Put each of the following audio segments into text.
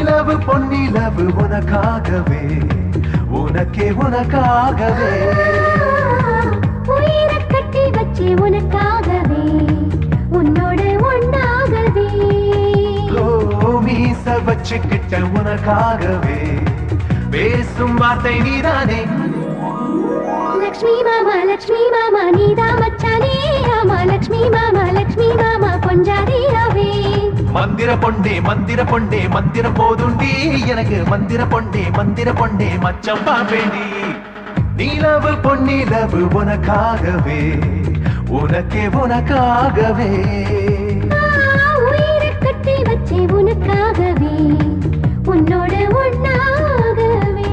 நிலவு பொன்னிலவு உனக்காகவே உனக்கே உனக்காகவே உயிரை கட்டி வச்சே உனக்காகவே உன்னோடு ஒன்னாகவே மீச வச்சுக்கிட்ட உனக்காகவே பேசும் வார்த்தை நீதானே லக்ஷ்மி மாமா நீதா மச்சானே ஆமா லக்ஷ்மி மாமா பொஞ்சாதியாவே மந்திர பொண்டே மந்திரம் போதுண்டி எனக்கு மந்திர பொண்டே மச்சம் பாப்பேண்டி நீலவு பொன்னிலவு உனக்காகவே உனக்கே உனக்காகவே உயிரை கட்டி வச்சே உனக்காகவே உன்னோட ஒன்னாகவே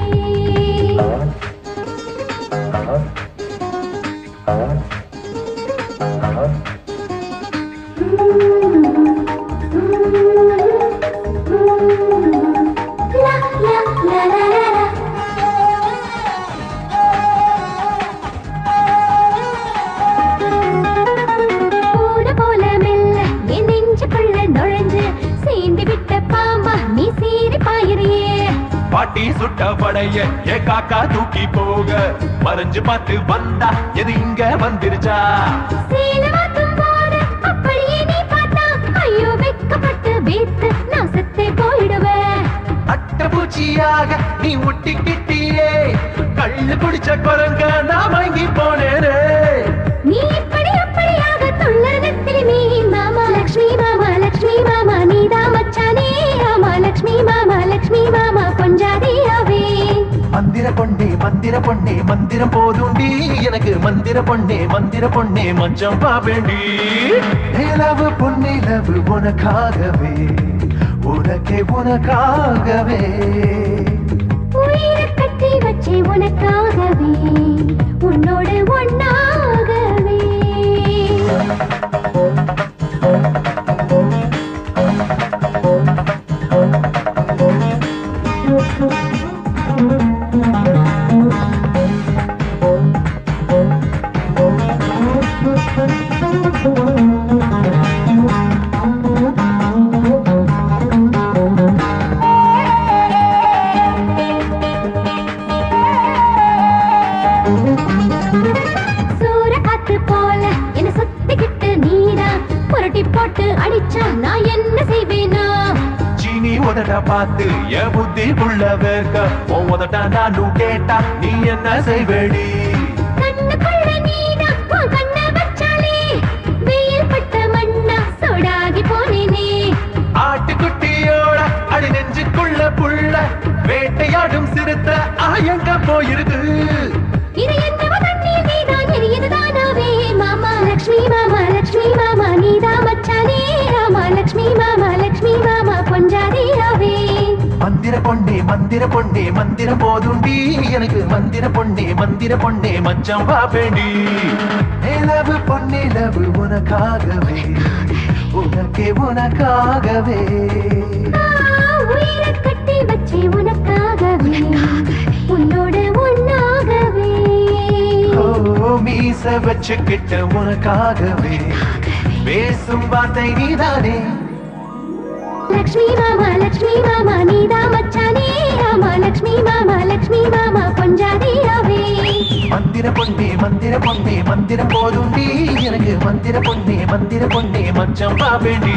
பாட்டி சுட்ட படைய ஏ காக்கா தூக்கி போக மறைஞ்சு பார்த்து வந்தா எது இங்க வந்துருச்சா அட்டப்பூச்சியாக நீ ஒட்டிக்கிட்டியே கள்ளு குடிச்ச குரங்க நான் வாங்கி போனேனே நீ இப்படி அப்படியாக தொல்லனத்திலுமே மாமா லக்ஷ்மி மாமா நீதா மச்சானே ஆமா லக்ஷ்மி மாமா பொஞ்சாதியாவே மந்திர பொண்ணே மந்திரம் போதுண்டி எனக்கு மந்திர பொண்ணே மச்சம் பாவேண்டி நிலவு பொன்னிலவு உனக்காகவே உனக்கே உனக்காகவே உயிரை கட்டி வச்சே உனக்காகவே உன்னோடு ஒன்னாகவே சூரக்காத்து போல என்ன சுத்திக்கிட்டு நீரா புரட்டி போட்டு அடிச்சா நான் என்ன செய்வேனா சீனி உதட்ட பார்த்து என் புத்தி உள்ள வேர்க்க உன் உதட்டா நானும் கேட்டா நீ என்ன செய்வேடி கண்ணுக்குள்ள நீனா உன் கண்ண வச்சாலே வெயில் பட்ட மண்ணா சோடாகி போனேனே ஆட்டுக்குட்டியோட அடி நெஞ்சுக்குள்ள புள்ள வேட்டையாடும் சிறுத்த ஆயங்க போயிருக்கு இது என்னவோ தண்ணீர் நீதான் எரியதுதானாவே மாமா லக்ஷ்மி மாமா நீதா மச்சானே ஆமா லக்ஷ்மி மாமா பொஞ்சாதியாவே மந்திர பொண்ணே மந்திரம் போதுண்டி எனக்கு மந்திர பொண்ணே மச்சம் பாப்பேண்டி நிலவு பொன்னிலவு உனக்காகவே உனக்கே உனக்காகவே உயிரை கட்டி வச்சே உனக்காகவே உன்னோட ஒன்னாகவே மீச வச்சுக்கிட்ட உனக்காகவே பேசும் வார்த்தை நீதானே லக்ஷ்மி மாமா நீதா மச்சானே ஆமா லக்ஷ்மி மாமா பொஞ்சாதியாவே மந்திர பொண்ணே மந்திரம் போதுண்டி எனக்கு மந்திர பொண்ணே மச்சம் பாப்பேண்டி